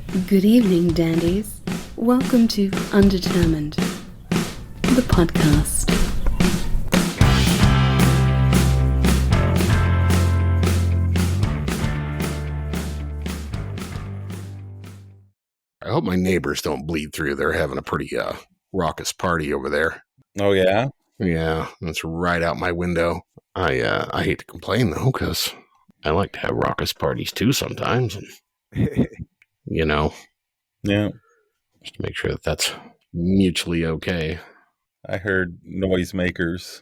Good evening, dandies. Welcome to Undetermined, the podcast. I hope my neighbors don't bleed through. They're having a pretty raucous party over there. Oh, yeah? Yeah, that's right out my window. I hate to complain, though, because I like to have raucous parties, too, sometimes. And, Yeah. just to make sure that that's mutually okay. I heard noisemakers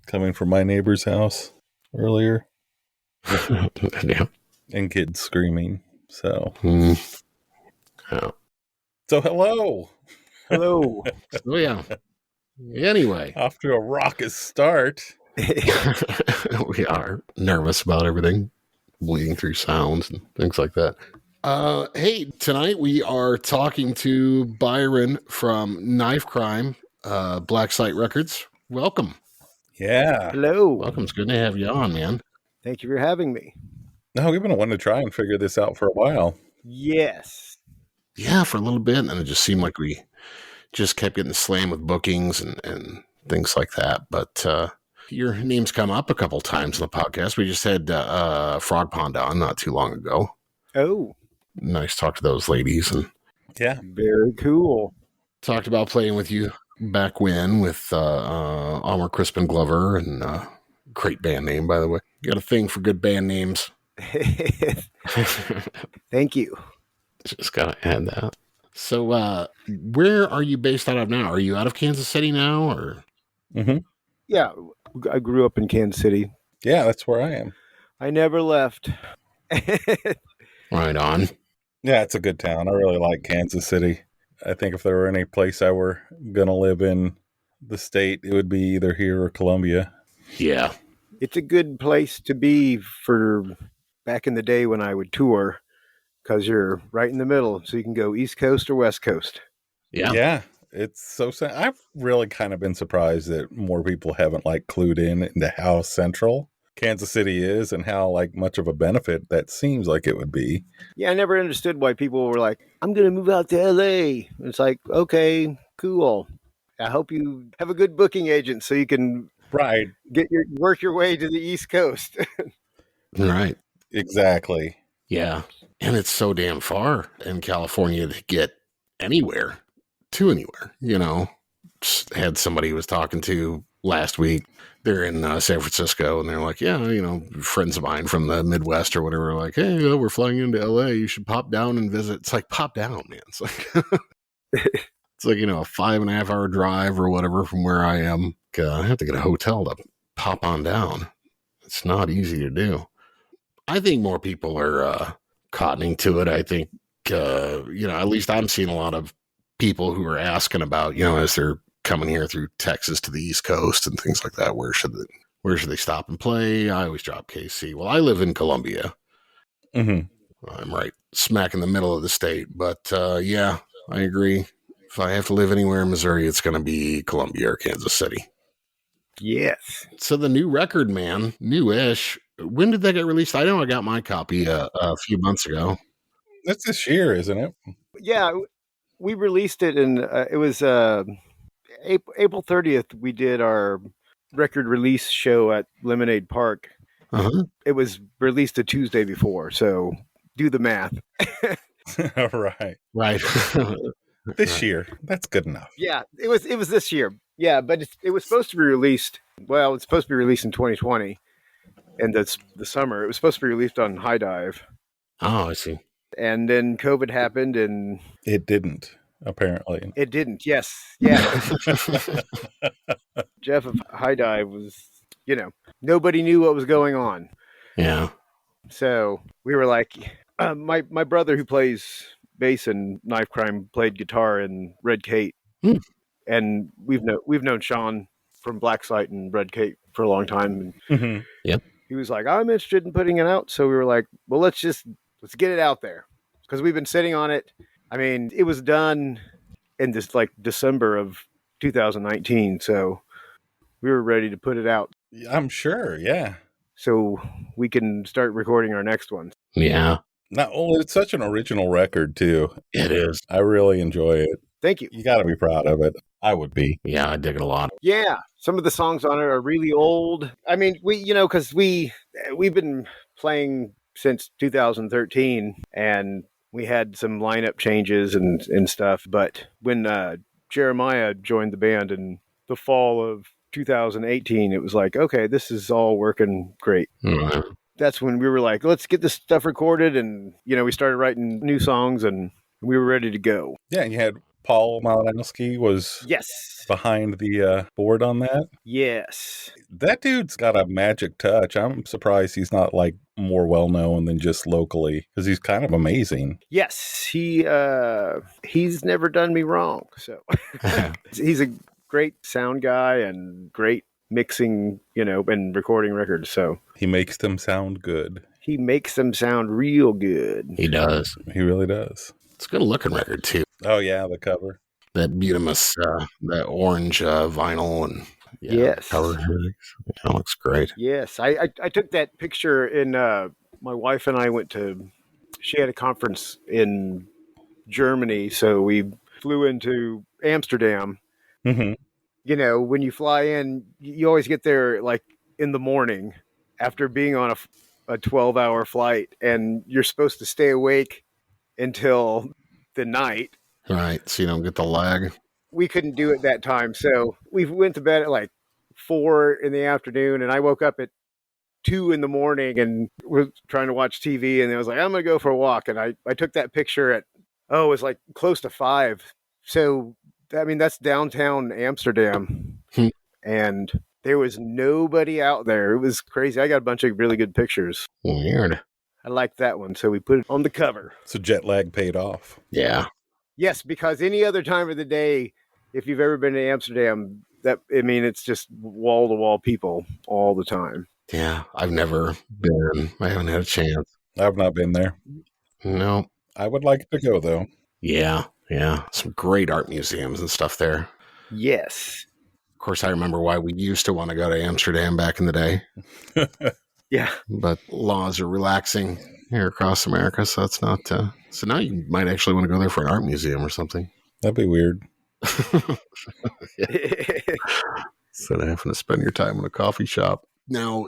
coming from my neighbor's house earlier Yeah. and kids screaming. So, Yeah. so hello. Hello. So, yeah. Anyway. Off to a raucous start. We are nervous about everything, bleeding through sounds and things like that. Hey, tonight we are talking to Byron from Knife Crime, Black Site Records. Welcome. Yeah. Hello. Welcome. It's good to have you on, man. Thank you for having me. No, we've been wanting to try and figure this out for a while. Yes. Yeah, for a little bit, and then it just seemed like we just kept getting slammed with bookings and things like that. But your name's come up a couple times on the podcast. We just had Frog Pond on not too long ago. Oh. Nice to talk to those ladies and Yeah. Very cool. talked about playing with you back when with Almer Crispin Glover and great band name, by the way. Got a thing for good band names. Thank you. Just gotta add that. So where are you based out of now? Are you out of Kansas City now, or? Mm-hmm. Yeah, I grew up in Kansas City. Yeah, that's where I am. I never left. Right on. Yeah, it's a good town. I really like Kansas City. I think if there were any place I were going to live in the state, it would be either here or Columbia. Yeah. It's a good place to be for back in the day when I would tour, because you're right in the middle, so you can go East Coast or West Coast. Yeah. Yeah, it's so. I've really kind of been surprised that more people haven't clued in into how central Kansas City is and how much of a benefit that seems like it would be. Yeah, I never understood why people were like, I'm going to move out to LA. It's like, okay, cool. I hope you have a good booking agent so you can Right. work your way to the East Coast. Right. Exactly. Yeah. And it's so damn far in California to get anywhere, to anywhere, Just had somebody who was talking to last week. They're in San Francisco, and they're like, yeah, friends of mine from the Midwest or whatever are like, hey, we're flying into LA. You should pop down and visit. It's like, pop down, man. It's like, it's like, a 5.5 hour drive or whatever from where I am. I have to get a hotel to pop on down. It's not easy to do. I think more people are cottoning to it. I think, at least I'm seeing a lot of people who are asking about, as they're coming here through Texas to the East Coast and things like that. Where should they stop and play? I always drop KC. Well, I live in Columbia. Mm-hmm. I'm right smack in the middle of the state. But yeah, I agree. If I have to live anywhere in Missouri, it's going to be Columbia or Kansas City. Yes. So the new record, man, new-ish. When did that get released? I know I got my copy a few months ago. That's this year, isn't it? Yeah, we released it in, it was April 30th. We did our record release show at Lemonade Park. Uh-huh. It was released a Tuesday before, so do the math. Right. This year. That's good enough. Yeah, it was this year. Yeah, but it was supposed to be released. Well, it's supposed to be released in 2020, and that's the summer. It was supposed to be released on High Dive. Oh, I see. And then COVID happened, and it didn't. Apparently, it didn't. Yes, yeah. Jeff of High Dive was, nobody knew what was going on. Yeah. So we were like, my brother who plays bass in Knife Crime played guitar in Red Kate. And we've known Sean from Black Site and Red Kate for a long time. Mm-hmm. Yep. He was like, I'm interested in putting it out. So we were like, well, let's get it out there, because we've been sitting on it. I mean, it was done in this December of 2019. So we were ready to put it out. I'm sure. Yeah. So we can start recording our next one. Yeah. Not only it's such an original record too. It is. I really enjoy it. Thank you. You got to be proud of it. I would be. Yeah, I dig it a lot. Yeah, some of the songs on it are really old. I mean, because we've been playing since 2013, and we had some lineup changes and stuff. But when Jeremiah joined the band in the fall of 2018, it was like, okay, this is all working great. Mhm. That's when we were like, let's get this stuff recorded, and we started writing new songs, and we were ready to go. Yeah, and you had Paul Malinowski was Yes. behind the board on that. Yes. That dude's got a magic touch. I'm surprised he's not like more well known than just locally because he's kind of amazing. Yes, he's never done me wrong. So he's a great sound guy and great mixing, and recording records. So He makes them sound good. he makes them sound real good. He does. He really does. It's a good looking record too. Oh yeah, the cover. That Butamus, that orange vinyl and Yes. cover. It looks great. Yes, I took that picture in. My wife and I went to. She had a conference in Germany, so we flew into Amsterdam. Mm-hmm. When you fly in, you always get there like in the morning after being on a 12-hour flight, and you're supposed to stay awake until the night. Right, so you don't get the lag. We couldn't do it that time, so we went to bed at like 4 in the afternoon, and I woke up at 2 in the morning and was trying to watch TV, and I was like, I'm gonna go for a walk, and I took that picture at it was like close to 5. So I mean that's downtown Amsterdam, Hmm. and there was nobody out there. It was crazy. I got a bunch of really good pictures. Weird. I liked that one, so we put it on the cover. So jet lag paid off. Yeah. Yes, because any other time of the day, if you've ever been to Amsterdam, it's just wall to wall people all the time. Yeah. I've never been. I haven't had a chance. I've not been there. No. I would like to go though. Yeah. Yeah. Some great art museums and stuff there. Yes. Of course, I remember why we used to want to go to Amsterdam back in the day, Yeah. but laws are relaxing here across America, so it's not. So now you might actually want to go there for an art museum or something. That'd be weird. Instead of having to spend your time in a coffee shop. Now,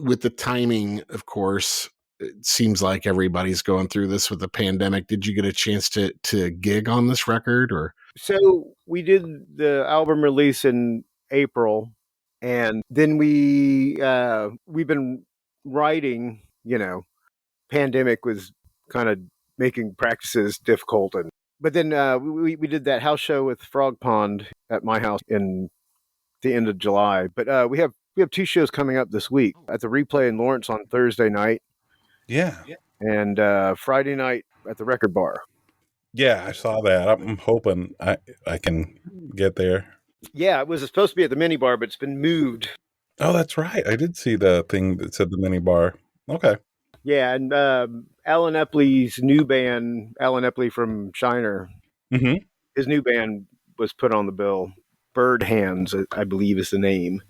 with the timing, of course, it seems like everybody's going through this with the pandemic. Did you get a chance to gig on this record, or? So we did the album release in April, and then we've been writing. Pandemic was kind of making practices difficult, but then we did that house show with Frog Pond at my house in the end of July. But we have 2 shows coming up this week at the Replay in Lawrence on Thursday night, Yeah. and Friday night at the Record Bar. Yeah, I saw that. I'm hoping I can get there. Yeah, it was supposed to be at the mini bar, but it's been moved. Oh, that's right. I did see the thing that said the mini bar. Okay. Yeah, and Alan Epley's new band, Alan Epley from Shiner, Mm-hmm. his new band was put on the bill. Bird Hands, I believe, is the name.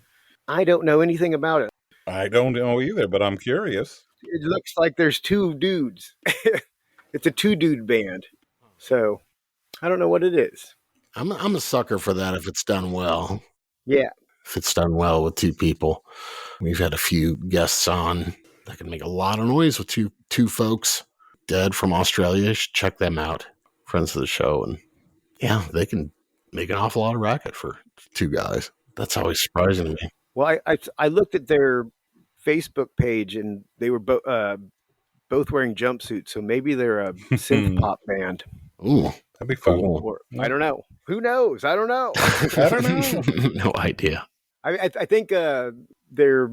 I don't know anything about it. I don't know either, but I'm curious. It looks like there's 2 dudes. It's a 2-dude band. So I don't know what it is. I'm a sucker for that if it's done well. Yeah. If it's done well with 2 people. We've had a few guests on that can make a lot of noise with two folks. Dead from Australia. You should check them out. Friends of the show. And yeah, they can make an awful lot of racket for 2 guys. That's always surprising to me. Well, I looked at their Facebook page, and they were both wearing jumpsuits, so maybe they're a synth pop band. Ooh, That'd be fun. cool. Or I don't know. Who knows? I don't know. I don't know. No idea. I think they're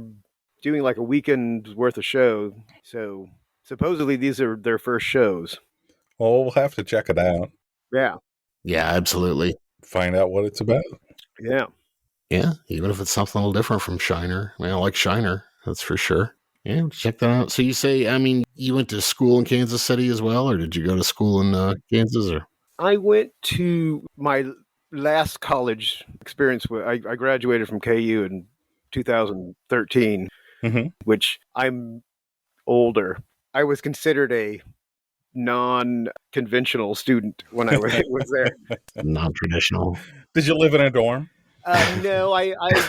doing like a weekend's worth of show. So supposedly these are their first shows. Well, we'll have to check it out. Yeah. Yeah, absolutely. Find out what it's about. Yeah. Yeah, even if it's something a little different from Shiner. I mean, I like Shiner, that's for sure. Yeah, check that out. So you say, you went to school in Kansas City as well, or did you go to school in Kansas? Or I went to my last college experience. I graduated from KU in 2013, Mm-hmm. which I'm older. I was considered a non-conventional student when I was there. Non-traditional. Did you live in a dorm? No,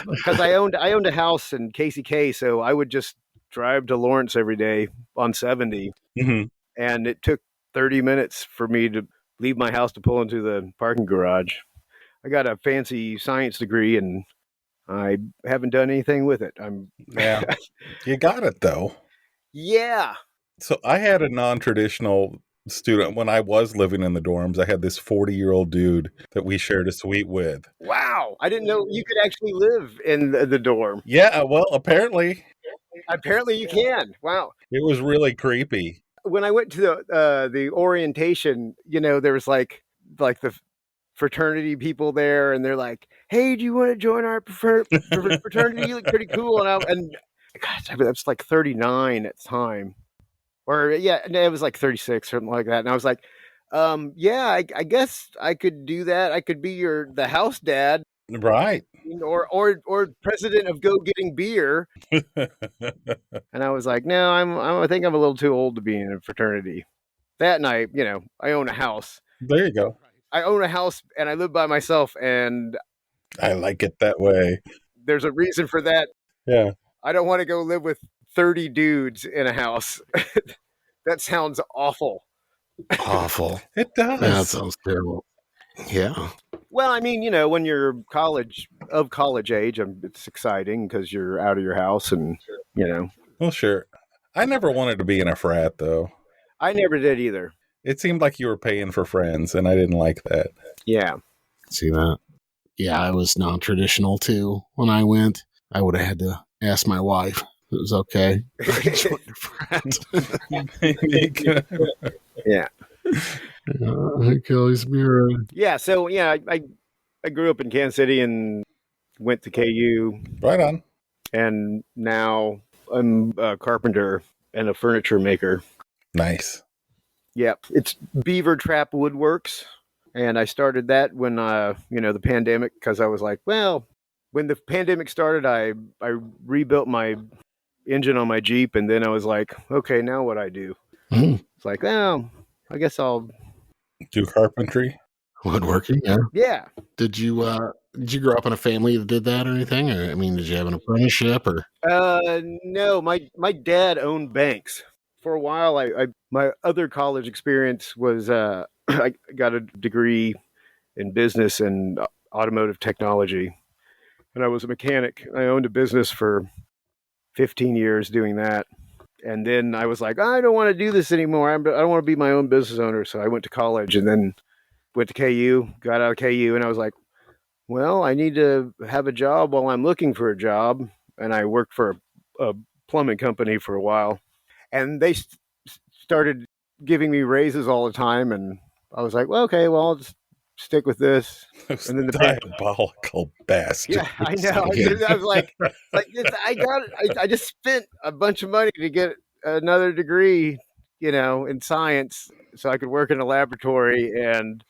because I owned a house in KCK, so I would just drive to Lawrence every day on 70, Mm-hmm. and it took 30 minutes for me to leave my house to pull into the parking garage. I got a fancy science degree, and I haven't done anything with it. Yeah. You got it, though. Yeah. So I had a non-traditional student when I was living in the dorms. I had this 40-year-old dude that we shared a suite with. Wow. I didn't know you could actually live in the dorm. Yeah, well, apparently Apparently you can. Wow. it was really creepy. When I went to the orientation, there was like the fraternity people there, and they're like, "Hey, do you want to join our fraternity? You look pretty cool." And gosh, I was like 39 at the time, or yeah, it was like 36, something like that. And I was like, "Yeah, I guess I could do that. I could be the house dad, Right. or president of Go Getting Beer." And I was like, "No, I think I'm a little too old to be in a fraternity." That night, I own a house. There you go. I own a house and I live by myself, and I like it that way. there's a reason for that. Yeah. I don't want to go live with 30 dudes in a house. That sounds awful. Awful. It does. That sounds terrible. Yeah. Well, I mean, when you're college age, it's exciting because you're out of your house and, Well, sure. I never wanted to be in a frat, though. I never did either. It seemed like you were paying for friends, and I didn't like that. Yeah. See that? Yeah, I was non-traditional too. When I went, I would have had to ask my wife if it was okay. Yeah. Kelly's mirror. Yeah. So, yeah, I grew up in Kansas City and went to KU, Right on. and now I'm a carpenter and a furniture maker. Nice. Yep. It's Beaver Trap Woodworks. And I started that when, the pandemic, because I was like, well, when the pandemic started, I rebuilt my engine on my Jeep. And then I was like, okay, now what I do? It's like, well, I guess I'll do carpentry. Woodworking, yeah. Yeah. Did you grow up in a family that did that or anything? Or, I mean, did you have an apprenticeship or? No, my dad owned banks. For a while, my other college experience was I got a degree in business and automotive technology, and I was a mechanic. I owned a business for 15 years doing that, and then I was like, I don't want to do this anymore. I don't want to be my own business owner. So I went to college and then went to KU. Got out of KU, and I was like, well, I need to have a job while I'm looking for a job, and I worked for a plumbing company for a while. And they started giving me raises all the time, and I was like, well, okay, well, I'll just stick with this. Those And then the diabolical bastard. Yeah, I know. I was like I just spent a bunch of money to get another degree, in science, so I could work in a laboratory. And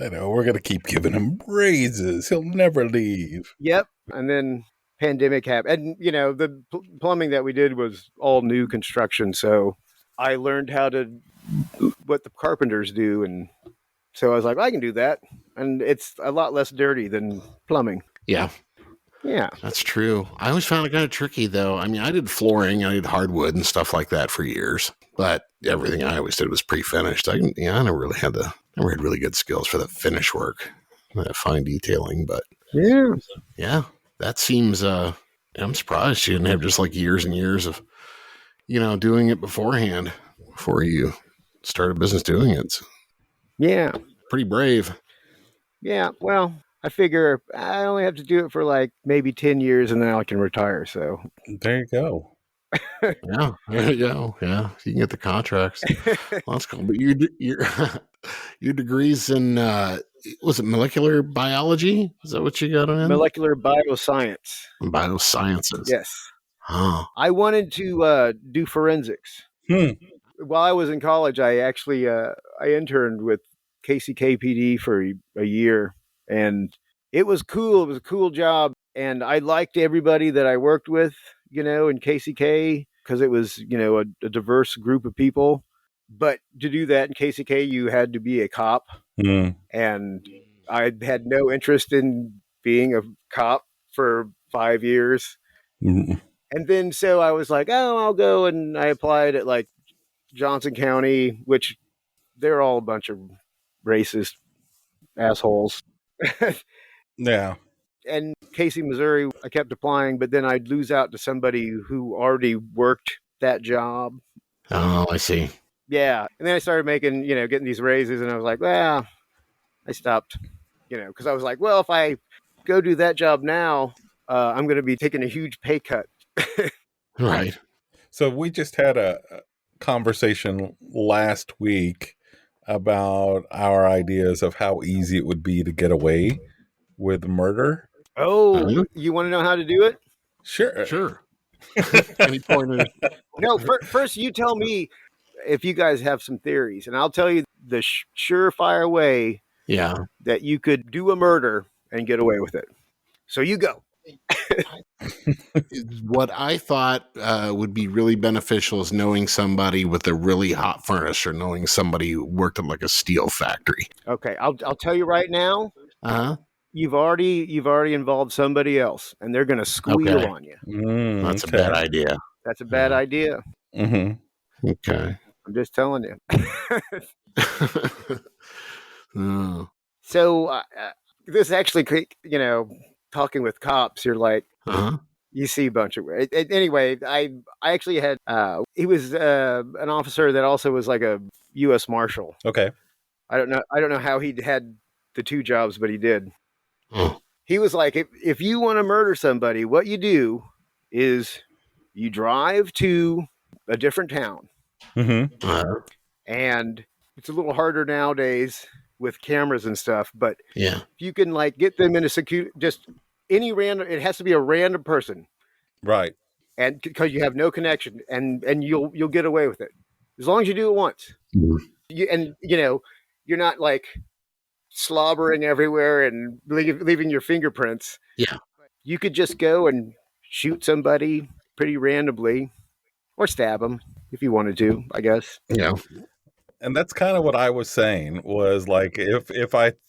I know, we're going to keep giving him raises. He'll never leave. yep. And then pandemic happened, and the plumbing that we did was all new construction, so I learned what the carpenters do, and so I was like, I can do that, and it's a lot less dirty than plumbing. Yeah, that's true. I always found it kind of tricky, though. I mean, I did flooring, I did hardwood and stuff like that for years, but everything I always did was pre-finished. I never had really good skills for the finish work, that fine detailing, but yeah. That seems, I'm surprised you didn't have just like years and years of, doing it beforehand before you started business doing it. So, Yeah. pretty brave. Yeah. Well, I figure I only have to do it for like maybe 10 years and then I can retire. So There you go. Yeah, there you go. Yeah, you can get the contracts. Well, that's cool. But your degrees in, was it molecular biology? Is that what you got in? Molecular bioscience. Biosciences. Yes. Huh. I wanted to do forensics. While I was in college, I actually I interned with KCKPD for a year, and it was cool. It was a cool job, and I liked everybody that I worked with, in KCK, because it was, a diverse group of people. But to do that in KCK, you had to be a cop. Mm. And I had no interest in being a cop for 5 years. Mm. And then so I was like, oh, I'll go, and I applied at like Johnson County, which they're all a bunch of racist assholes. Yeah. And Casey, Missouri, I kept applying, but then I'd lose out to somebody who already worked that job. Oh, I see. Yeah. And then I started making, getting these raises, and I was like, well, I stopped, because I was like, well, if I go do that job now, I'm going to be taking a huge pay cut. Right. So we just had a conversation last week about our ideas of how easy it would be to get away with murder. Oh, you want to know how to do it? Sure. Sure. Any pointers? No, first you tell me if you guys have some theories, and I'll tell you the surefire way Yeah. that you could do a murder and get away with it. So you go. What I thought would be really beneficial is knowing somebody with a really hot furnace, or knowing somebody who worked at like a steel factory. Okay, I'll tell you right now. Uh-huh. You've already involved somebody else, and they're going to squeal on you. That's a bad idea. That's a bad idea. Mm-hmm. Okay. I'm just telling you. Oh. So this actually, talking with cops, you're like, Uh-huh. you see a bunch of anyway. I actually had he was an officer that also was like a U.S. Marshal. Okay. I don't know how he had the two jobs, but he did. Oh. He was like, if you want to murder somebody, what you do is you drive to a different town. Mm-hmm. Uh-huh. And it's a little harder nowadays with cameras and stuff, but Yeah. if you can like get them in a secure, just any random, it has to be a random person, Right. and because you have no connection, and you'll get away with it as long as you do it once. Mhm. You're not like slobbering everywhere and leaving your fingerprints. Yeah. You could just go and shoot somebody pretty randomly, or stab them if you wanted to, I guess. Yeah. And that's kind of what I was saying, was like, if I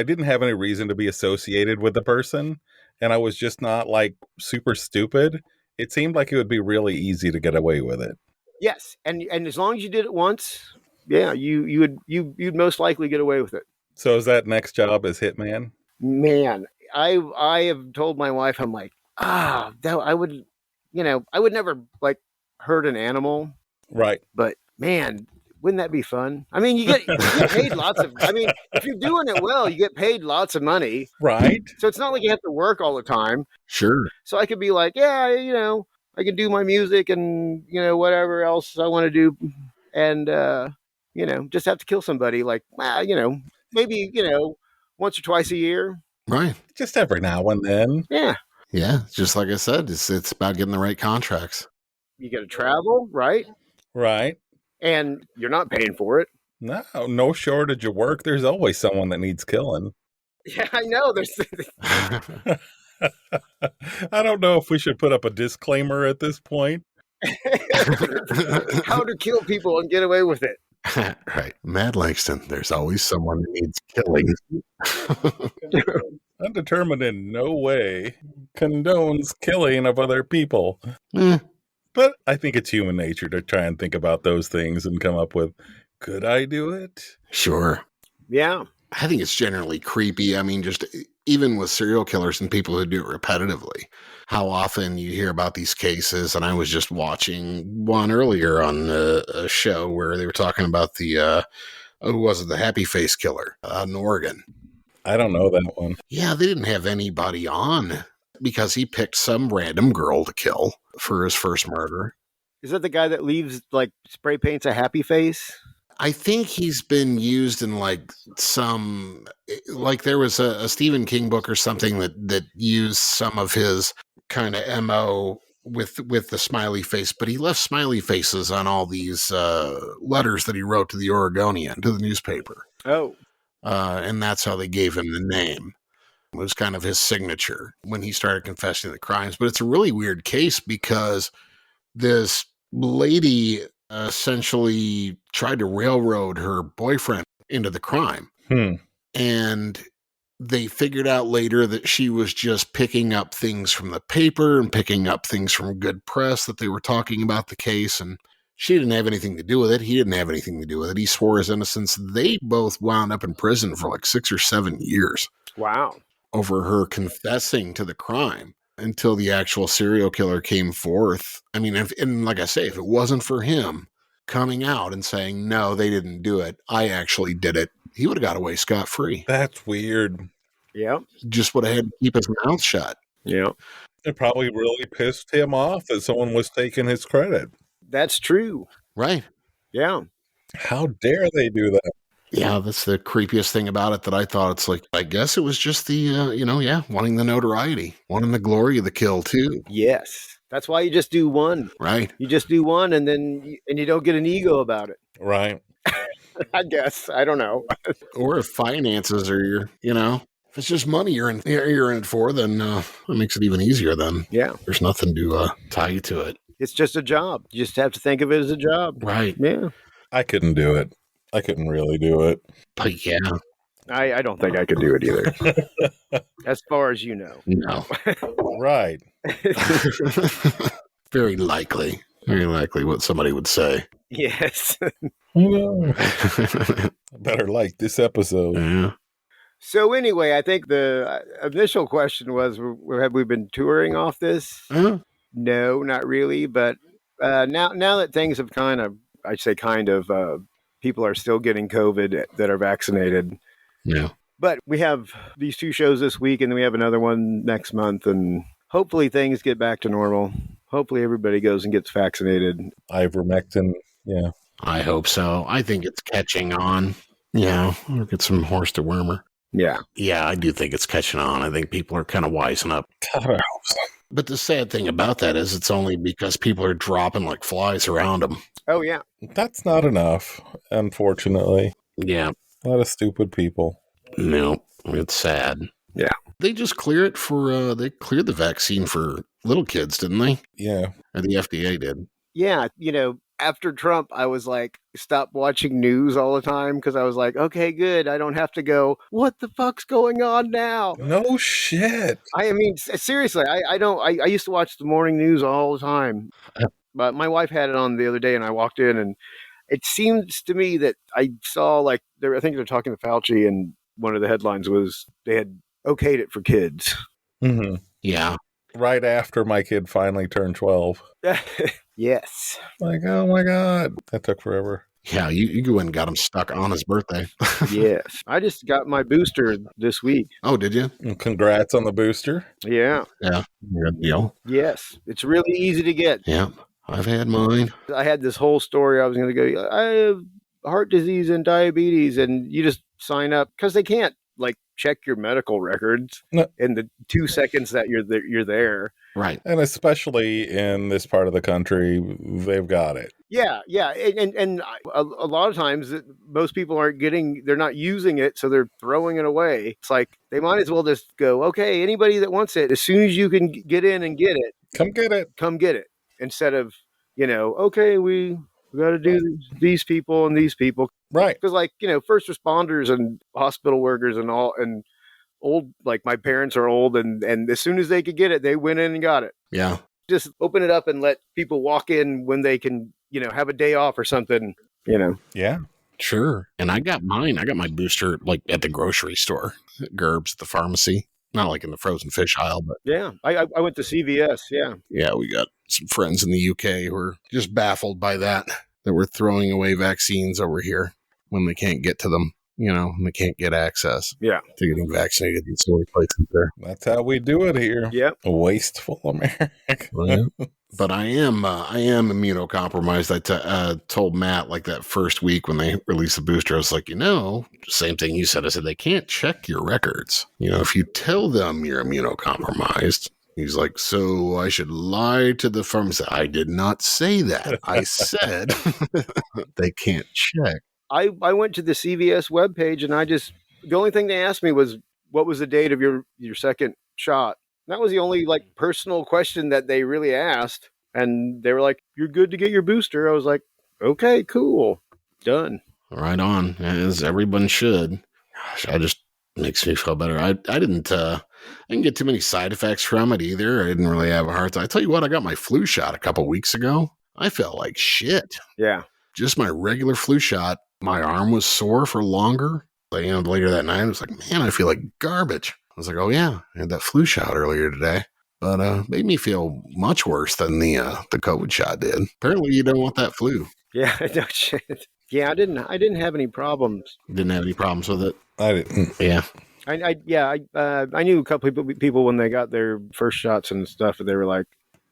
didn't have any reason to be associated with the person, and I was just not like super stupid, it seemed like it would be really easy to get away with it. Yes, and as long as you did it once, yeah, you'd most likely get away with it. So is that next job as hitman? Man, I have told my wife, I'm like, that I would never like hurt an animal, Right. but man, wouldn't that be fun? I mean, you get paid lots of. I mean, if you're doing it well, you get paid lots of money. Right. So it's not like you have to work all the time. Sure. So I could be like, yeah, I can do my music and whatever else I want to do, and just have to kill somebody like maybe once or twice a year. Right. Just every now and then. Yeah, Yeah. Just like I said, it's about getting the right contracts. you got to travel, right? Right. And you're not paying for it. No shortage of work. There's always someone that needs killing. Yeah, I know. There's I don't know if we should put up a disclaimer at this point. how to kill people and get away with it. Right. Mad Langston, there's always someone that needs killing. Undetermined in no way condones killing of other people. But I think it's human nature to try and think about those things and come up with, could I do it? Sure. Yeah. I think it's generally creepy. I mean, just even with serial killers and people who do it repetitively, how often you hear about these cases. And I was just watching one earlier on a show where they were talking about the, who was it? The Happy Face Killer out in Oregon. I don't know that one. Yeah, they didn't have anybody on because he picked some random girl to kill for his first murder. Is that the guy that leaves like spray paints a happy face? I think he's been used in like there was a Stephen King book or something that used some of his kind of MO with the smiley face, but he left smiley faces on all these letters that he wrote to the Oregonian, to the newspaper. Oh. And that's how they gave him the name. It was kind of his signature when he started confessing the crimes. But it's a really weird case because this lady essentially tried to railroad her boyfriend into the crime. And they figured out later that she was just picking up things from the paper and picking up things from good press that they were talking about the case. And she didn't have anything to do with it. He didn't have anything to do with it. He swore his innocence. They both wound up in prison for like 6 or 7 years. Wow. Over her confessing to the crime until the actual serial killer came forth. I mean, and like I say, if it wasn't for him coming out and saying, no, they didn't do it, I actually did it, he would have got away scot-free. That's weird. Yeah. Just would have had to keep his mouth shut. Yeah. It probably really pissed him off that someone was taking his credit. That's true. Right. Yeah. How dare they do that? Yeah, that's the creepiest thing about it, that I thought it's like, I guess it was just the, wanting the notoriety, wanting the glory of the kill too. Yes. That's why you just do one. Right. You just do one, and then you don't get an ego about it. Right. I guess. I don't know. Or if finances are your, if it's just money you're in it for, then it makes it even easier then. Yeah. There's nothing to tie you to it. It's just a job. You just have to think of it as a job. Right. Yeah. I couldn't do it. I couldn't really do it. But yeah. I don't think I could do it either. As far as you know. No. Right. Very likely. Very likely what somebody would say. Yes. Better like this episode. Yeah. So anyway, I think the initial question was, have we been touring off this? Huh? No, not really. But now that things have people are still getting COVID that are vaccinated. Yeah. But we have these 2 shows this week, and then we have another one next month, and hopefully things get back to normal. Hopefully everybody goes and gets vaccinated. Ivermectin, yeah. I hope so. I think it's catching on. Yeah. Or get some horse dewormer. Yeah. Yeah, I do think it's catching on. I think people are kind of wising up. God, I hope so. But the sad thing about that is it's only because people are dropping like flies around them. Oh, yeah. That's not enough, unfortunately. Yeah. A lot of stupid people. No, it's sad. Yeah. They just clear it for, they cleared the vaccine for little kids, didn't they? Yeah. Or the FDA did. Yeah. After Trump, I was like, stop watching news all the time, because I was like, okay, good. I don't have to go, what the fuck's going on now? No shit. I mean, seriously, I used to watch the morning news all the time. But my wife had it on the other day, and I walked in, and it seems to me that I saw I think they're talking to Fauci, and one of the headlines was they had okayed it for kids. Mm-hmm. Yeah. Right after my kid finally turned 12. Yes. Like, oh my God. That took forever. Yeah, you go and got him stuck on his birthday. Yes. I just got my booster this week. Oh, did you? And congrats on the booster. Yeah. Yeah. Good deal. Yes. It's really easy to get. Yeah. I've had mine. I had this whole story. I was going to go, I have heart disease and diabetes, and you just sign up because they can't check your medical records in the 2 seconds that you're there. Right. And especially in this part of the country, they've got it. Yeah. Yeah. And a lot of times most people they're not using it. So they're throwing it away. It's like, they might as well just go, okay, anybody that wants it, as soon as you can get in and get it, Come get it. Instead of, okay, we got to do these people and these people. Right. Because first responders and hospital workers and all, and old, my parents are old, and as soon as they could get it, they went in and got it. Yeah. Just open it up and let people walk in when they can, have a day off or something, Yeah. Sure. And I got mine. I got my booster at the grocery store, at Gerb's, at the pharmacy. Not in the frozen fish aisle, but yeah. I went to CVS. Yeah. Yeah, we got some friends in the UK who are just baffled by that we're throwing away vaccines over here when they can't get to them, and they can't get access to getting vaccinated in so many places there. That's how we do it here. Yep. A wasteful America. Well, yeah. But I am immunocompromised. I told Matt that first week when they released the booster, I was like, same thing you said. I said, they can't check your records. If you tell them you're immunocompromised, he's like, so I should lie to the pharmacy. I did not say that. I said they can't check. I went to the CVS webpage, and the only thing they asked me was, what was the date of your second shot? That was the only personal question that they really asked. And they were like, you're good to get your booster. I was like, okay, cool, done. Right on, as everyone should. Gosh, I just makes me feel better. I didn't get too many side effects from it either. I didn't really have a heart. I tell you what, I got my flu shot a couple weeks ago. I felt like shit. Yeah. Just my regular flu shot. My arm was sore for longer. But, later that night, I was like, man, I feel like garbage. I was like, oh yeah, I had that flu shot earlier today. But made me feel much worse than the COVID shot did. Apparently, you don't want that flu. Yeah, no shit. Yeah, I didn't have any problems. Didn't have any problems with it. I didn't. Yeah. I knew a couple people when they got their first shots and stuff, and they were like,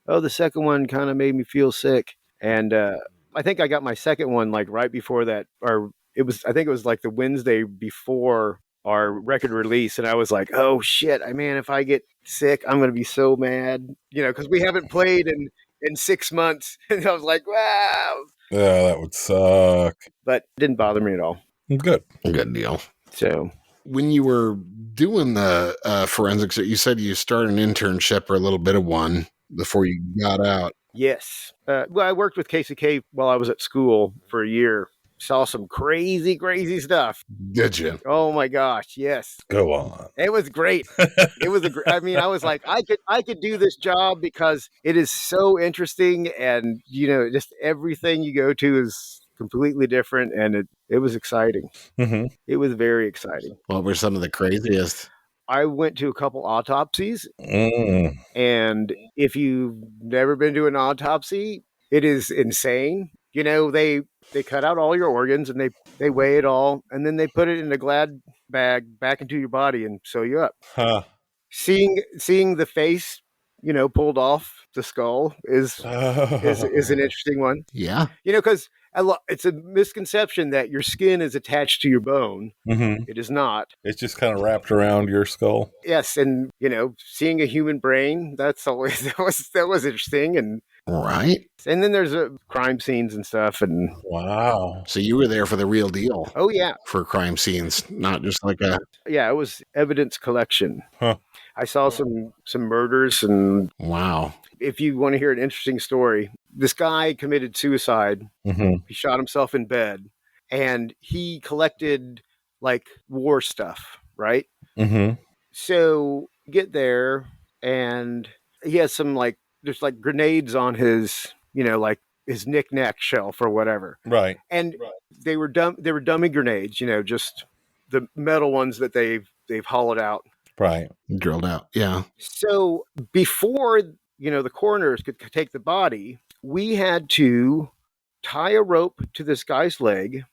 "Oh, the second one kind of made me feel sick." And I think I got my second one like right before that, or I think it was like the Wednesday before our record release, and I was like, "Oh shit, man, if I get sick, I'm gonna be so mad," because we haven't played in 6 months, and I was like, "Wow." Yeah, that would suck. But it didn't bother me at all. Good. Good deal. So when you were doing the forensics, you said you started an internship or a little bit of one before you got out. yes, well, I worked with KCK while I was at school for a year. Saw some crazy stuff. Did you? Oh my gosh, yes. Go on. It was great. It was I mean, I was like, I could do this job because it is so interesting, and just everything you go to is completely different, and it was exciting. Mm-hmm. It was very exciting. What were some of the craziest? I went to a couple autopsies, Mm. and if you've never been to an autopsy, it is insane. They cut out all your organs and they weigh it all, and then they put it in a Glad bag back into your body and sew you up. Huh. Seeing the face, pulled off the skull is an interesting one. Yeah. Because it's a misconception that your skin is attached to your bone. Mm-hmm. It is not. It's just kind of wrapped around your skull. Yes, and seeing a human brain, that's always that was interesting, and Right. then there's crime scenes and stuff, and Wow. So you were there for the real deal. oh yeah, For crime scenes, not just like a... yeah, it was evidence collection. Huh. I saw some murders, and Wow. if you want to hear an interesting story, this guy committed suicide. Mm-hmm. He shot himself in bed, and he collected like war stuff, right? Mm-hmm. So you get there, and he has some there's like grenades on his, like his knick-knack shelf or whatever. Right. And they were dummy grenades, just the metal ones that they've hollowed out. Right. Drilled out. Yeah. So before, the coroners could take the body, we had to tie a rope to this guy's leg,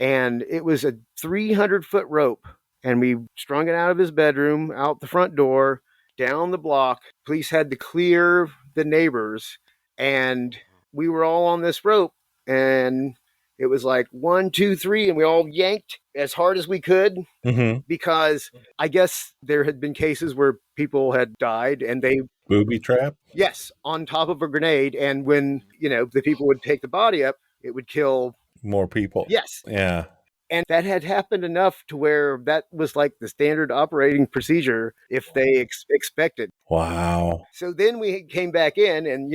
and it was a 300-foot rope, and we strung it out of his bedroom, out the front door, down the block. Police had to clear the neighbors, and we were all on this rope, and it was like 1, 2, 3, and we all yanked as hard as we could, Mm-hmm. because I guess there had been cases where people had died, and they Booby trap. yes, on top of a grenade, and when the people would take the body up, it would kill More people. yes. Yeah. And that had happened enough to where that was like the standard operating procedure if they expected. Wow. So then we came back in, and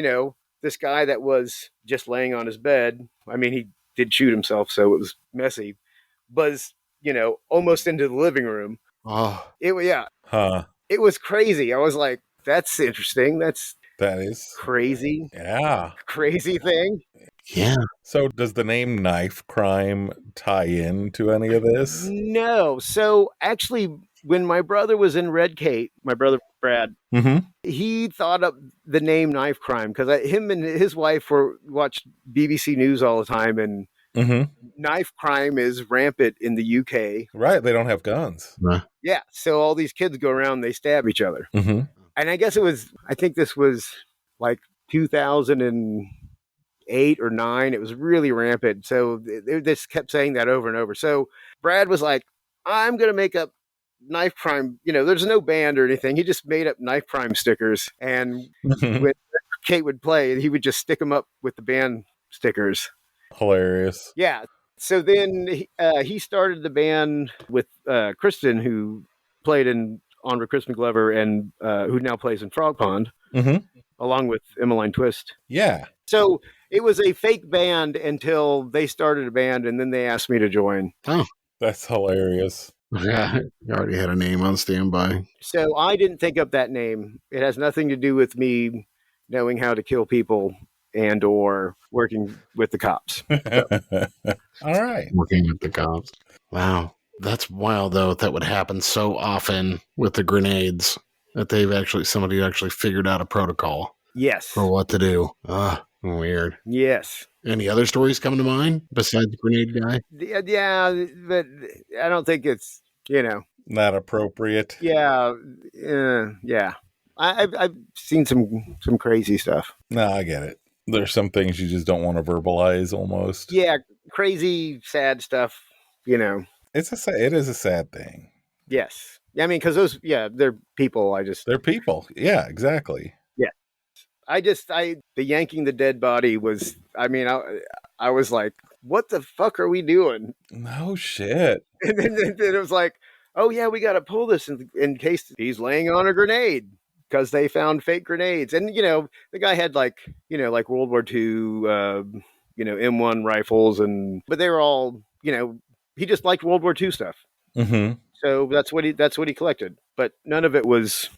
this guy that was just laying on his bed, I mean, he did shoot himself, so it was messy, was almost into the living room. Oh. Yeah, Huh. it was crazy. I was like, that's interesting. That's That is crazy. Yeah. Crazy thing. Yeah. So does the name knife crime tie in to any of this? No. So actually, when my brother was in Red Kate, my brother Brad, Mm-hmm. he thought up the name knife crime because him and his wife watched BBC News all the time, and Mm-hmm. knife crime is rampant in the UK. Right. They don't have guns. Yeah. So all these kids go around, they stab each other. Mm-hmm. And I guess I think this was like 2008 or 9. It was really rampant. So they just kept saying that over and over. So Brad was like, I'm going to make up knife crime. There's no band or anything. He just made up knife crime stickers. And when Kate would play, he would just stick them up with the band stickers. Hilarious. Yeah. So then he started the band with Kristen, who played in Onward Chris McGlover, and who now plays in Frog Pond, Mm-hmm. along with Emmeline Twist. Yeah. So it was a fake band until they started a band, and then they asked me to join. Oh, That's hilarious. yeah. You already had a name on standby. So I didn't think up that name. It has nothing to do with me knowing how to kill people and or working with the cops. All right. Working with the cops. Wow. That's wild, though, that would happen so often with the grenades that somebody actually figured out a protocol Yes. for what to do. Weird. Yes. Any other stories come to mind besides the grenade guy? Yeah, but I don't think it's, Not appropriate. yeah. Yeah. I've seen some crazy stuff. No, I get it. There's some things you just don't want to verbalize almost. Yeah, crazy, sad stuff, It is a sad thing. Yes. I mean, because they're people. They're people. Yeah, exactly. The yanking the dead body was, I was like, what the fuck are we doing? No shit. And then it was like, oh yeah, we got to pull this in case he's laying on a grenade because they found fake grenades. And, the guy had like World War II, M1 rifles but they were all, he just liked World War II stuff. Mm-hmm. So that's what he collected. But none of it was,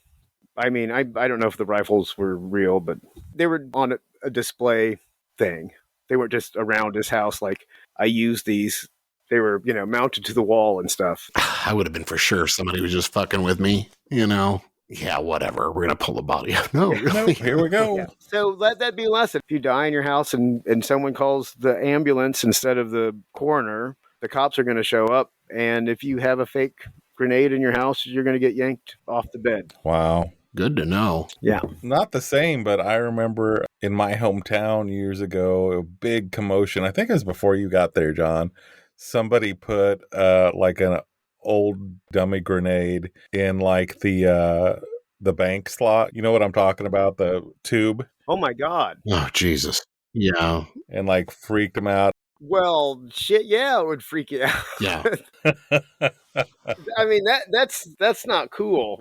I don't know if the rifles were real, but they were on a display thing. They weren't just around his house like I used these. They were, mounted to the wall and stuff. I would have been for sure if somebody was just fucking with me, Yeah, whatever. We're going to pull the body out. No, really. No, here we go. Yeah. So let that be a lesson. If you die in your house and someone calls the ambulance instead of the coroner, the cops are going to show up. And if you have a fake grenade in your house, you're going to get yanked off the bed. Wow. Good to know. Yeah. Not the same, but I remember in my hometown years ago, a big commotion. I think it was before you got there, John. Somebody put like an old dummy grenade in like the bank slot. You know what I'm talking about? The tube. Oh my God. Oh, Jesus. Yeah. And like freaked them out. Well, shit, yeah, it would freak you out. Yeah. I mean, that's not cool.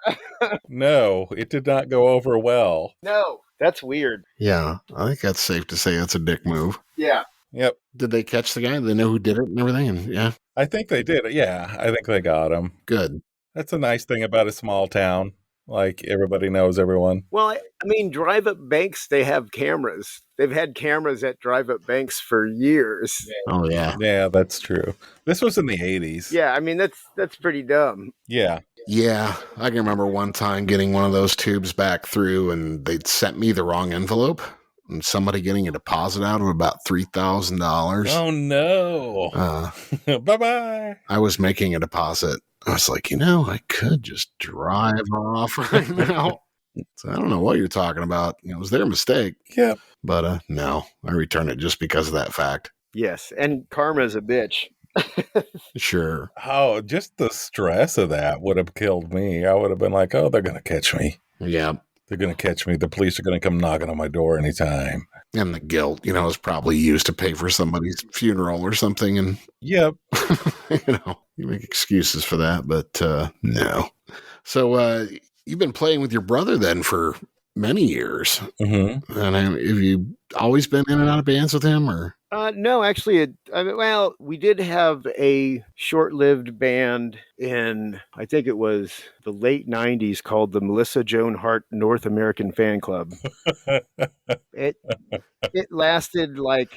No, it did not go over well. No, that's weird. Yeah. I think that's safe to say that's a dick move. Yeah. Yep. Did they catch the guy? Did they know who did it and everything? And yeah. I think they did. Yeah, I think they got him. Good. That's a nice thing about a small town. Like everybody knows everyone. Well, I mean, drive-up banks, they have cameras. They've had cameras at drive-up banks for years. Oh, yeah. Yeah, that's true. This was in the 80s. Yeah, I mean, that's pretty dumb. Yeah. Yeah. I can remember one time getting one of those tubes back through and they'd sent me the wrong envelope and somebody getting a deposit out of about $3,000. Oh, no. Bye-bye. I was making a deposit. I was like, I could just drive off right now. So I don't know what you're talking about. It was their mistake. Yep. But no, I returned it just because of that fact. Yes, and karma's a bitch. Sure. Oh, just the stress of that would have killed me. I would have been like, oh, they're going to catch me. Yeah. They're going to catch me. The police are going to come knocking on my door anytime. And the guilt, is probably used to pay for somebody's funeral or something. And, Yep. you make excuses for that, but no. So you've been playing with your brother then for many years. Mm-hmm. And have you always been in and out of bands with him or? No, actually, we did have a short-lived band in, I think it was the late 90s called the Melissa Joan Hart North American Fan Club. It lasted like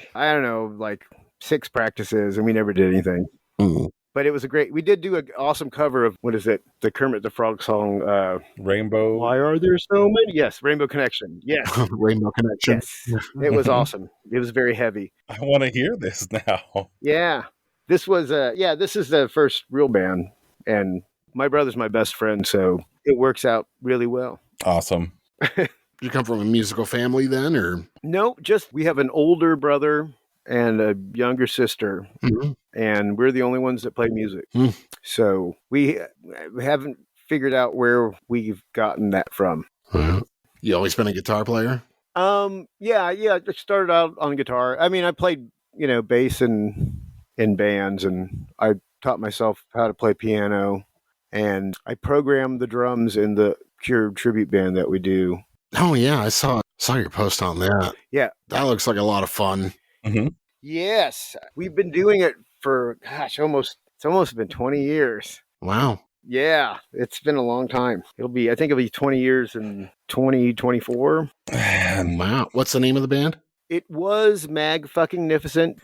6 practices and we never did anything. Mm. But it was we did do an awesome cover of, what is it? The Kermit the Frog song, Rainbow. Why Are There So Many? Yes, Rainbow Connection. Yes. Rainbow Connection. Yes. It was awesome. It was very heavy. I want to hear this now. Yeah. This is the first real band. And my brother's my best friend, so it works out really well. Awesome. Did you come from a musical family then, or? No, just we have an older brother and a younger sister, Mm-hmm. and we're the only ones that play music. Mm. So we haven't figured out where we've gotten that from. Uh-huh. You always been a guitar player? Yeah. I started out on guitar. I mean, I played, bass in bands, and I taught myself how to play piano, and I programmed the drums in the Cure tribute band that we do. Oh yeah, I saw Saw your post on that. Yeah. That looks like a lot of fun. Mm-hmm. Yes. We've been doing it for, gosh, it's almost been 20 years. Wow. Yeah. It's been a long time. I think it'll be 20 years in 2024. Wow. What's the name of the band? It was Mag-fucking-nificent,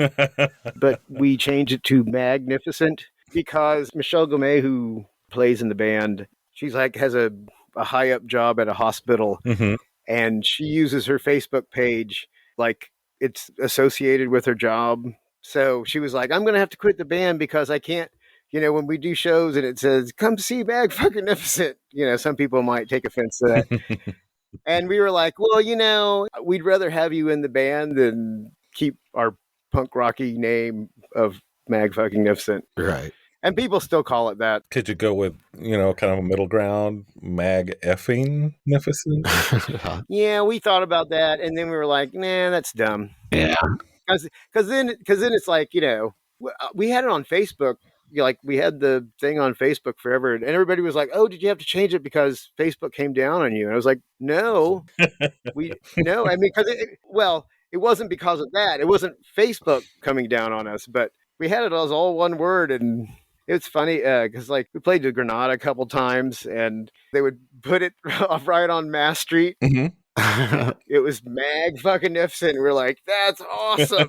but we changed it to Magnificent because Michelle Gomez, who plays in the band, she's like has a high up job at a hospital, Mm-hmm. and she uses her Facebook page like it's associated with her job. So she was like, I'm going to have to quit the band because I can't, when we do shows and it says, come see Mag-fucking-nificent, some people might take offense to that. And we were like, well, we'd rather have you in the band than keep our punk rocky name of Mag-fucking-nificent. Right. And people still call it that. Could you go with, kind of a middle ground, Mag-effing-nificent? Yeah, we thought about that. And then we were like, nah, that's dumb. Yeah. Because then it's like, we had it on Facebook. Like we had the thing on Facebook forever, and everybody was like, "Oh, did you have to change it because Facebook came down on you?" And I was like, "No, no." I mean, it wasn't because of that. It wasn't Facebook coming down on us, but we had it as all one word, and it's funny because like we played the Granada a couple times, and they would put it right on Mass Street. Mm-hmm. It was Mag-fucking-nificent. We're like, that's awesome.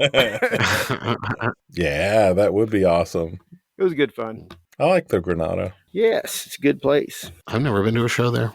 Yeah, that would be awesome. It was good fun. I like the Granada. Yes, it's a good place. I've never been to a show there.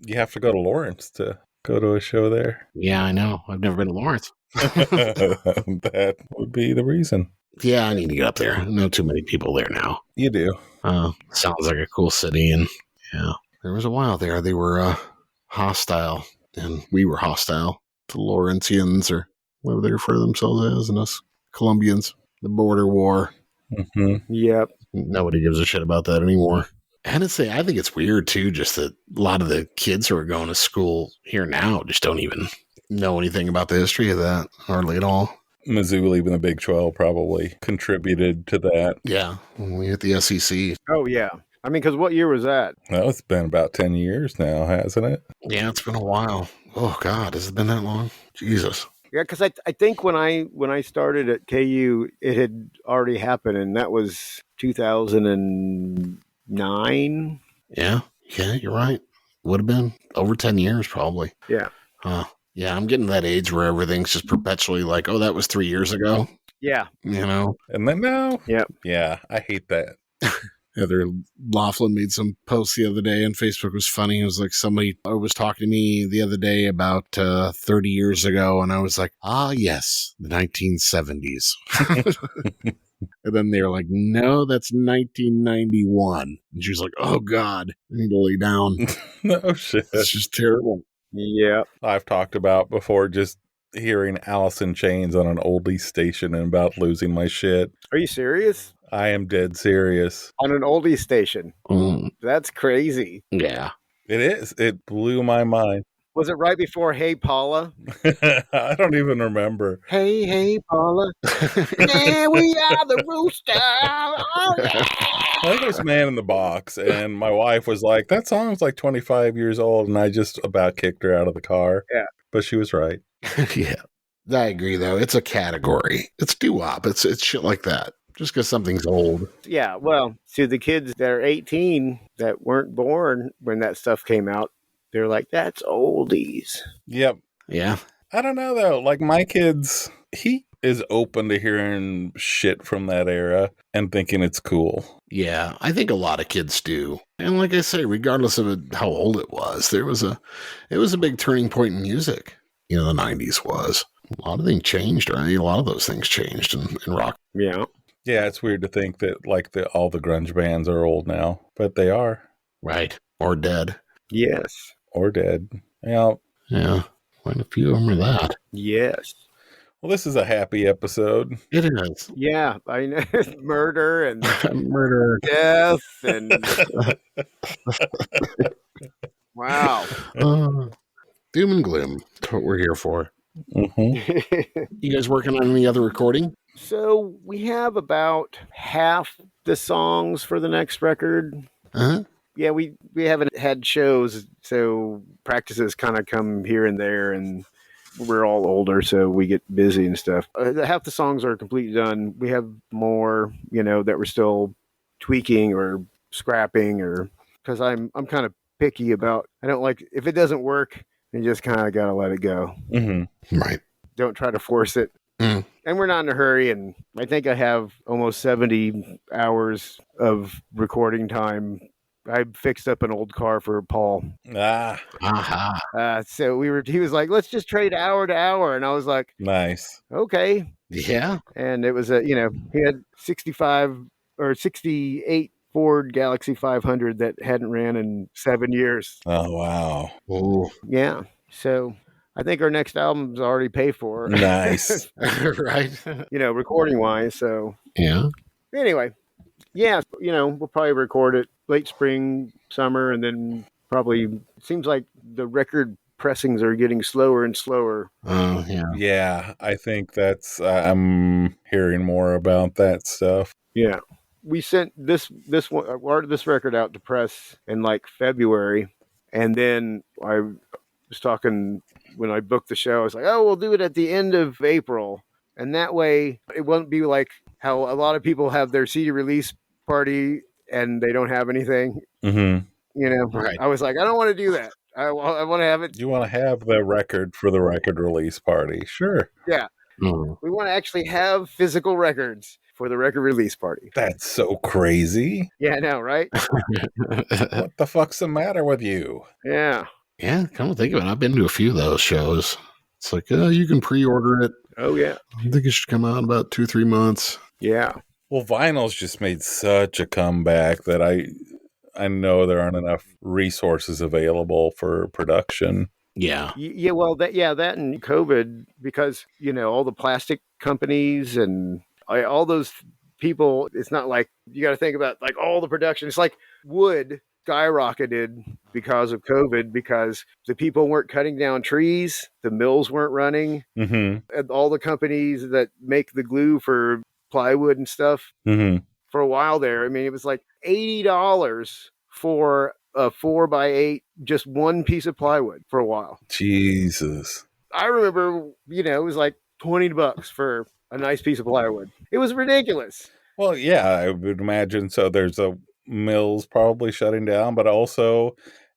You have to go to Lawrence to go to a show there. Yeah, I know. I've never been to Lawrence. That would be the reason. Yeah, I need to get up there. I know too many people there now. You do. Sounds like a cool city. And yeah, there was a while there. They were hostile, and we were hostile to Lawrencians, or whatever they refer to themselves as, and us Colombians. The border war. Mm-hmm. Yep. Nobody gives a shit about that anymore. Honestly, I think it's weird too, just that a lot of the kids who are going to school here now just don't even know anything about the history of that, hardly at all. Mizzou leaving the Big 12 probably contributed to that. Yeah, when we hit the SEC. Oh, yeah. I mean, because what year was that? Well, it's been about 10 years now, hasn't it? Yeah, it's been a while. Oh, God, has it been that long? Jesus. Yeah, because I think when I started at KU, it had already happened, and that was 2009. Yeah, you're right. Would have been over 10 years, probably. Yeah. Yeah, I'm getting to that age where everything's just perpetually like, oh, that was 3 years ago. Yeah. And then now? Yep. Yeah, I hate that. Heather Laughlin made some posts the other day on Facebook. It was funny. It was like somebody was talking to me the other day about 30 years ago, and I was like, yes, the 1970s. And then they were like, no, that's 1991. And she was like, oh, God, I need to lay down. No shit. It's just terrible. Yeah. I've talked about before just hearing Alice in Chains on an oldie station and about losing my shit. Are you serious? I am dead serious. On an oldie station? That's crazy. Yeah. It is. It blew my mind. Was it right before Hey Paula? I don't even remember. Hey Paula. Yeah, we are the rooster. Oh, yeah. I think it was Man in the Box, and my wife was like, that song's like 25 years old, and I just about kicked her out of the car. Yeah. But she was right. Yeah. I agree, though. It's a category. It's doo-wop. It's shit like that. Just because something's old. Yeah, well, to the kids that are 18 that weren't born when that stuff came out, they're like, that's oldies. Yep. Yeah. I don't know, though. Like, my kids, he is open to hearing shit from that era and thinking it's cool. Yeah, I think a lot of kids do. And like I say, regardless of how old it was a big turning point in music. The 90s was. A lot of things changed, right? A lot of those things changed in rock. Yeah. Yeah, it's weird to think that like all the grunge bands are old now, but they are. Right. Or dead. Yes. Or dead. Yeah. Yeah. Quite a few of them are that. Yes. Well, this is a happy episode. It is. Yeah. I know. Murder and murder. Death and wow. Doom and gloom. That's what we're here for. Mm-hmm. You guys working on any other recording? So we have about half the songs for the next record. Uh-huh. Yeah, we haven't had shows, so practices kind of come here and there, and we're all older, so we get busy and stuff. Half the songs are completely done. We have more, that we're still tweaking or scrapping, or because I'm kind of picky about. I don't like if it doesn't work, you just kind of gotta let it go. Mm-hmm. Right. Don't try to force it. Mm. And we're not in a hurry. And I think I have almost 70 hours of recording time. I fixed up an old car for Paul. Ah, Aha. So he was like, let's just trade hour to hour. And I was like, nice. okay. Yeah. And it was he had 65 or 68 Ford Galaxy 500 that hadn't ran in 7 years. Oh, wow. Oh, Yeah. So I think our next album's already paid for. Nice. right. Recording wise. So Yeah. anyway, yeah, we'll probably record it late spring, summer, and then probably it seems like the record pressings are getting slower and slower. Oh, yeah. Yeah, I think that's, I'm hearing more about that stuff. Yeah. We sent this record out to press in like February, and then I was talking when I booked the show. I was like, "Oh, we'll do it at the end of April," and that way it won't be like how a lot of people have their CD release party and they don't have anything. Mm-hmm. Right. I was like, I don't want to do that. I want to have it. You want to have the record for the record release party? Sure. Yeah, Mm. we want to actually have physical records for the record release party. That's so crazy. Yeah, I know, right? What the fuck's the matter with you? Yeah. Yeah, come to think of it, I've been to a few of those shows. It's like, you can pre-order it. Oh, yeah. I think it should come out in about 2-3 months. Yeah. Well, vinyl's just made such a comeback that I know there aren't enough resources available for production. Yeah. Yeah, well, that and COVID, because, all the plastic companies and all those people, it's not like you got to think about like all the production. It's like wood skyrocketed because of COVID, because the people weren't cutting down trees, the mills weren't running, Mm-hmm. and all the companies that make the glue for plywood and stuff. Mm-hmm. For a while there, I mean, it was like $80 for a 4x8, just one piece of plywood for a while. Jesus. I remember, it was like $20 for a nice piece of plywood. It was ridiculous. Well, yeah, I would imagine so. There's a mills probably shutting down, but also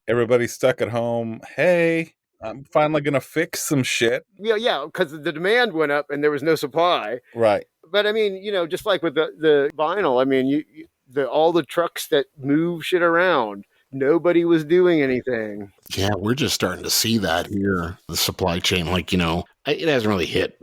everybody's stuck at home. Hey, I'm finally going to fix some shit. Yeah, because the demand went up and there was no supply. Right. But I mean, just like with the vinyl, I mean, all the trucks that move shit around, nobody was doing anything. Yeah, we're just starting to see that here. The supply chain, like, it hasn't really hit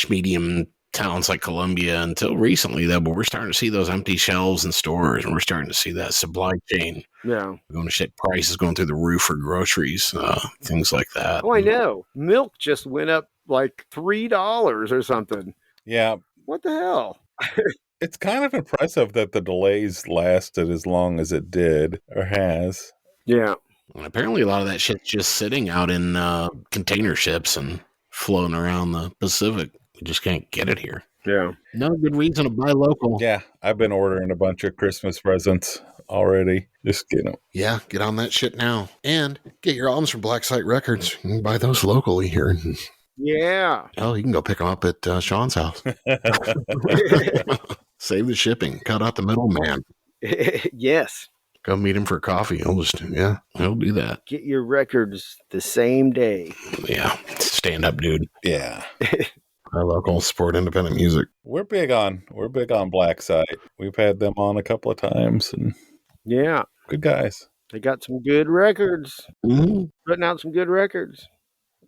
medium towns like Columbia until recently, though, but we're starting to see those empty shelves in stores, and we're starting to see that supply chain. Yeah. Going to shit, prices going through the roof for groceries, things like that. Oh, I know. Milk just went up like $3 or something. Yeah. What the hell? It's kind of impressive that the delays lasted as long as it did or has. Yeah. And apparently a lot of that shit's just sitting out in container ships and floating around the Pacific. We just can't get it here. Yeah. No good reason to buy local. Yeah, I've been ordering a bunch of Christmas presents already. Just Yeah, get on that shit now. And get your albums from Black Site Records. You can buy those locally here. Yeah. Hell, you can go pick them up at Sean's house. Save the shipping. Cut out the middleman. Yes. Go meet him for coffee. He'll do that. Get your records the same day. Yeah, stand up, dude. Yeah. Our local support independent music. We're big on Black Site. We've had them on a couple of times, and Yeah. good guys. They got some good records. Mm-hmm. Putting out some good records.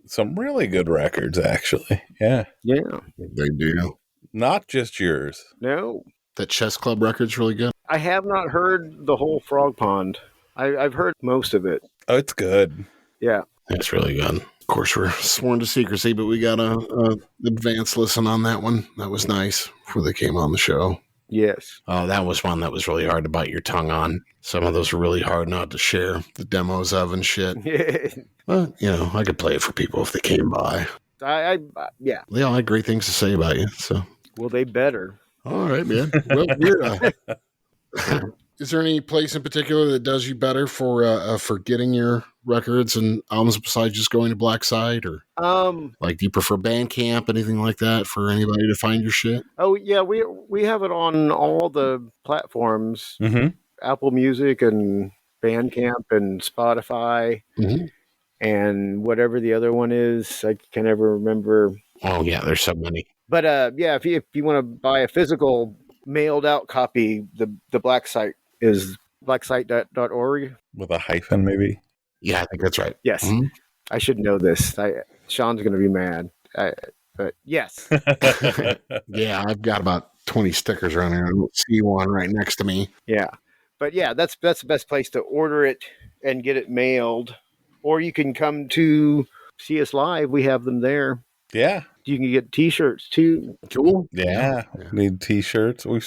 Some really good records, actually. Yeah. Yeah. They do. Not just yours. No. That Chess Club record's really good. I have not heard the whole Frog Pond. I've heard most of it. Oh, it's good. Yeah. That's really good. Of course, we're sworn to secrecy, but we got a advanced listen on that one. That was nice before they came on the show. Yes. Oh, that was one that was really hard to bite your tongue on. Some of those were really hard not to share the demos of and shit. But, I could play it for people if they came by. Yeah. They all had great things to say about you, so. Well, they better. All right, man. Well, Is there any place in particular that does you better for getting your records and albums besides just going to Black Site, or like do you prefer Bandcamp, anything like that, for anybody to find your shit? Oh yeah, we have it on all the platforms, Mm-hmm. Apple Music and Bandcamp and Spotify Mm-hmm. and whatever the other one is. I can never remember. Oh yeah, there's so many. But yeah, if you want to buy a physical mailed out copy, the Black Site is blacksite.org. With a hyphen, maybe. Yeah, I think that's right. Yes, Mhm. I should know this. Sean's going to be mad. But yes, Yeah, I've got about 20 stickers around here. I don't see one right next to me. yeah. But yeah, that's the best place to order it and get it mailed. Or you can come to see us live. We have them there. Yeah. You can get T-shirts too. Cool. Yeah. Need T-shirts. I've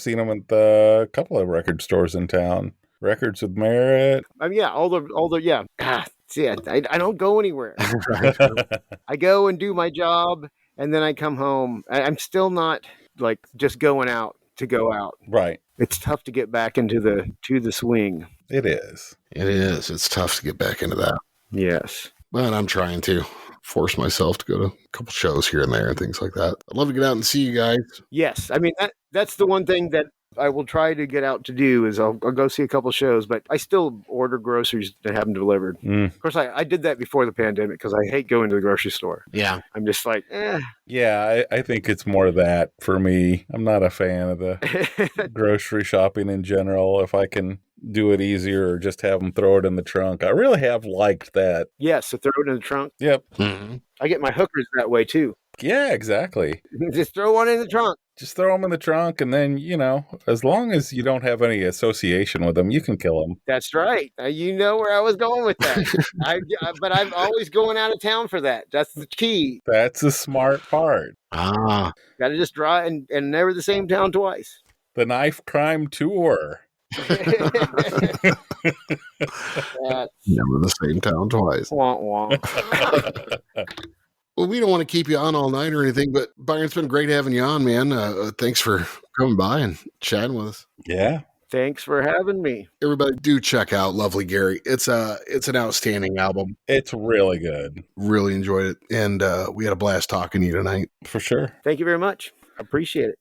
seen them at a couple of record stores in town. Records with Merit. Yeah, all the yeah. See, I don't go anywhere. Right. I go and do my job, and then I come home. I'm still not like just going out to go out. Right. It's tough to get back into the swing. It is. It is. It's tough to get back into that. Yes. But I'm trying to force myself to go to a couple shows here and there and things like that. I'd love to get out and see you guys. Yes. I mean, that's the one thing that I will try to get out to do is I'll go see a couple shows, but I still order groceries to have them delivered. Of course, I did that before the pandemic because I hate going to the grocery store. Yeah. I'm just like, Yeah, I think it's more that for me. I'm not a fan of the grocery shopping in general. If I can do it easier or just have them throw it in the trunk. I really have liked that. Yes, so throw it in the trunk. Yep. Mm-hmm. I get my hookers that way too. Yeah, exactly. Just throw one in the trunk. Just throw them in the trunk, and then, as long as you don't have any association with them, you can kill them. That's right. You know where I was going with that. But I'm always going out of town for that. That's the key. That's the smart part. Ah. Got to just drive and never the same town twice. The Knife Crime Tour. Never the same town twice. Wah, wah. Well, we don't want to keep you on all night or anything, but Byron, it's been great having you on, man. Thanks for coming by and chatting with us. Yeah. Thanks for having me. Everybody do check out Lovely Gary. It's an outstanding album. It's really good. Really enjoyed it. And we had a blast talking to you tonight. For sure. Thank you very much. I appreciate it.